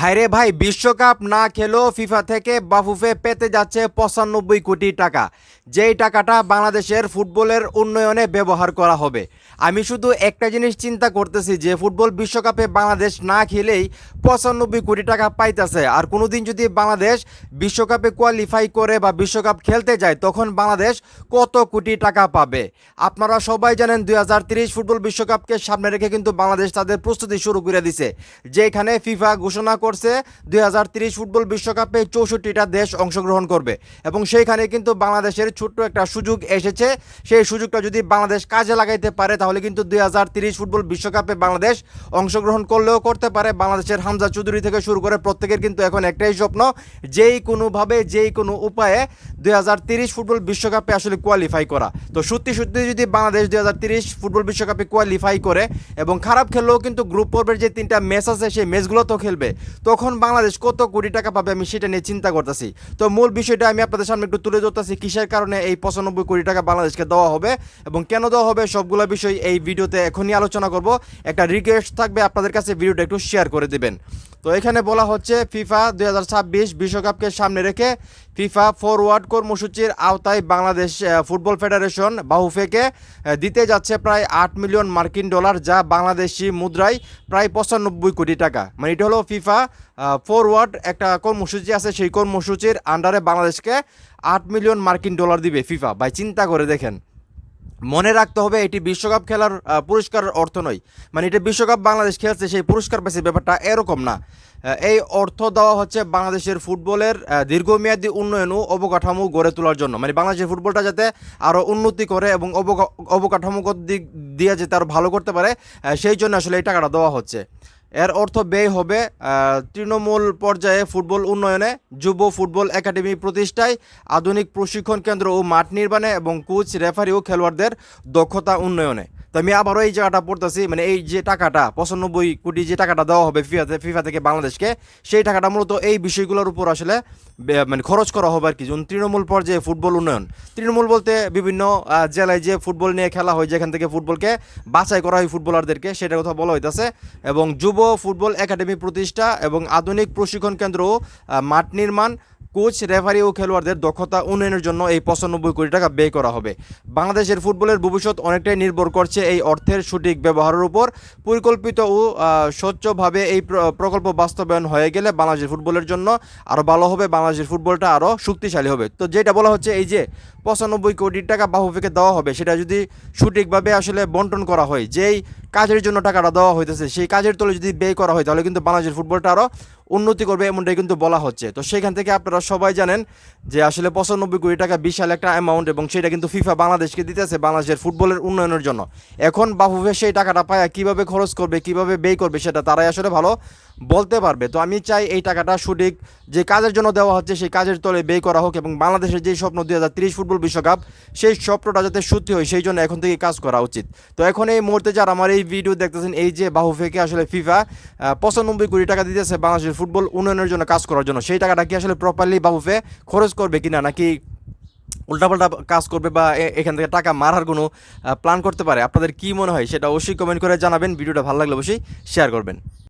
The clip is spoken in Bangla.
ভাইরে ভাই, বিশ্বকাপ না খেলেও ফিফা থেকে বাফুফে পেতে যাচ্ছে 95 কোটি টাকা। যেই টাকাটা বাংলাদেশের ফুটবলের উন্নয়নে ব্যবহার করা হবে। আমি শুধু একটা জিনিস চিন্তা করতেছি যে ফুটবল বিশ্বকাপে বাংলাদেশ না খেলেই 95 কোটি টাকা পাইতেছে, আর কোনোদিন যদি বাংলাদেশ বিশ্বকাপে কোয়ালিফাই করে বা বিশ্বকাপ খেলতে যায় তখন বাংলাদেশ কত কোটি টাকা পাবে। আপনারা সবাই জানেন 2030 ফুটবল বিশ্বকাপকে সামনে রেখে কিন্তু বাংলাদেশ তাদের প্রস্তুতি শুরু করে দিছে, যেখানে ফিফা ঘোষণা করছে 2030 ফুটবল বিশ্বকাপে 64টা দেশ অংশগ্রহণ করবে এবং সেইখানে কিন্তু বাংলাদেশের ছোট্ট একটা সুযোগ এসেছে। সেই সুযোগটা যদি বাংলাদেশ কাজে লাগাইতে পারে তাহলে কিন্তু 2030 ফুটবল বিশ্বকাপে বাংলাদেশ অংশগ্রহণ করলেও করতে পারে। বাংলাদেশের হামজা চৌধুরী থেকে শুরু করে প্রত্যেকের কিন্তু এখন একটাই স্বপ্ন, যেই কোনোভাবে যেই কোনো উপায়ে 2030 ফুটবল বিশ্বকাপে আসলে কোয়ালিফাই করা। তো সত্যি সত্যি যদি বাংলাদেশ 2030 ফুটবল বিশ্বকাপে কোয়ালিফাই করে এবং খারাপ খেললেও কিন্তু গ্রুপ পর্বের যে 3টা ম্যাচ আছে সেই ম্যাচগুলো তো খেলবে, তখন বাংলাদেশ কত কোটি টাকা পাবে আমি সেটা নিয়ে চিন্তা করতেছি। তো মূল বিষয়টা আমি আপনাদের সামনে একটু তুলে ধরতেছি, কিসের কারণে এই 95 কোটি টাকা বাংলাদেশকে দেওয়া হবে এবং কেন দেওয়া হবে সবগুলো বিষয় এই ভিডিওতে এখনই আলোচনা করব। একটা রিকোয়েস্ট থাকবে আপনাদের কাছে, ভিডিওটা একটু শেয়ার করে দিবেন। তো এখানে বলা হচ্ছে ফিফা 2026 বিশ্বকাপকে সামনে রেখে ফিফা ফরওয়ার্ড কর্মসূচির আওতায় বাংলাদেশ ফুটবল ফেডারেশন বাহুফেকে দিতে যাচ্ছে প্রায় 8 মিলিয়ন মার্কিন ডলার, যা বাংলাদেশি মুদ্রায় প্রায় 95 কোটি টাকা। মানে এটা হলো ফিফা ফরওয়ার্ড একটা কর্মসূচি আছে, সেই কর্মসূচির আন্ডারে বাংলাদেশকে 8 মিলিয়ন মার্কিন ডলার দিবে ফিফা। ভাই চিন্তা করে দেখেন, মনে রাখতে হবে এটি বিশ্বকাপ খেলার পুরস্কারের অর্থ নয়। মানে এটা বিশ্বকাপ বাংলাদেশ খেলছে সেই পুরস্কার পেয়েছে, ব্যাপারটা এরকম না। এই অর্থ দেওয়া হচ্ছে বাংলাদেশের ফুটবলের দীর্ঘমেয়াদী উন্নয়ন ও অবকাঠামো গড়ে তোলার জন্য। মানে বাংলাদেশের ফুটবলটা যাতে আরও উন্নতি করে এবং অবকাঠামোগত দিক দিয়ে যাতে আরও ভালো করতে পারে, সেই জন্য আসলে এই টাকাটা দেওয়া হচ্ছে। এর অর্থ ব্যয় হবে তৃণমূল পর্যায়ে ফুটবল উন্নয়নে, যুব ফুটবল একাডেমি প্রতিষ্ঠায়, আধুনিক প্রশিক্ষণ কেন্দ্র ও মাঠ নির্মাণে এবং কোচ, রেফারি ও খেলোয়াড়দের দক্ষতা উন্নয়নে। তো আমি আবারও এই জায়গাটা পড়তেছি, মানে এই যে টাকাটা 95 কোটি যে টাকাটা দেওয়া হবে ফিফা থেকে বাংলাদেশকে, সেই টাকাটা মূলত এই বিষয়গুলোর উপর আসলে মানে খরচ করা হবে আর কি। যেমন তৃণমূল পর্যায়ে ফুটবল উন্নয়ন, তৃণমূল বলতে বিভিন্ন জেলায় যে ফুটবল নিয়ে খেলা হয়, যেখান থেকে ফুটবলকে বাছাই করা হয় ফুটবলারদেরকে, সেটার কথা বলা হইতেছে। এবং যুব ফুটবল একাডেমি প্রতিষ্ঠা এবং আধুনিক প্রশিক্ষণ কেন্দ্র ও মাঠ নির্মাণ, কোচ, রেফারি ও খেলোয়াড়দের দক্ষতা উন্নয়নের জন্য এই 95 কোটি টাকা ব্যয় করা হবে। বাংলাদেশের ফুটবলের ভবিষ্যৎ অনেকটাই নির্ভর করছে এই অর্থের সঠিক ব্যবহারের উপর। পরিকল্পিত ও স্বচ্ছভাবে এই প্রকল্প বাস্তবায়ন হয়ে গেলে বাংলাদেশের ফুটবলের জন্য আরও ভালো হবে, বাংলাদেশের ফুটবলটা আরও শক্তিশালী হবে। তো যেটা বলা হচ্ছে এই যে 95 কোটি টাকা বাহুফেকে দেওয়া হবে, সেটা যদি সঠিকভাবে আসলে বন্টন করা হয়, যেই কাজের জন্য টাকাটা দেওয়া হইতেছে সেই কাজের তলে যদি ব্যয় করা হয় তাহলে কিন্তু বাংলাদেশের ফুটবলটা আরও উন্নতি করবে, এমনটাই কিন্তু বলা হচ্ছে। তো সেখান থেকে আপনারা সবাই জানেন যে আসলে 95 কোটি টাকা বিশাল একটা অ্যামাউন্ট এবং সেটা কিন্তু ফিফা বাংলাদেশকে দিতেছে বাংলাদেশের ফুটবলের উন্নয়নের জন্য। এখন বাফুফে সেই টাকাটা পায় কীভাবে খরচ করবে, কীভাবে ব্যয় করবে, সেটা তারাই আসলে ভালো বলতে পারবে। তো আমি চাই এই টাকাটা সঠিক যে কাজের জন্য দেওয়া হচ্ছে সেই কাজের তলে ব্যয় করা হোক এবং বাংলাদেশের যেই স্বপ্ন 2030 ফুটবল বিশ্বকাপ, সেই স্বপ্নটা যাতে সত্যি হয় সেই জন্য এখন থেকে কাজ করা উচিত। তো এখন এই মুহূর্তে যারা আমার এই ভিডিও দেখতেছেন, এই যে বাহুফেকে আসলে ফিফা 95 কোটি টাকা দিতেছে বাংলাদেশের ফুটবল উন্নয়নের জন্য কাজ করার জন্য, সেই টাকাটা কি আসলে প্রপারলি বাহুফে খরচ করবে কিনা, নাকি উল্টাপাল্টা কাজ করবে বা এখান থেকে টাকা মারার কোনো প্ল্যান করতে পারে? আপনাদের কি মনে হয় সেটা অবশ্যই কমেন্ট করে জানাবেন। ভিডিওটা ভালো লাগলে অবশ্যই শেয়ার করবেন।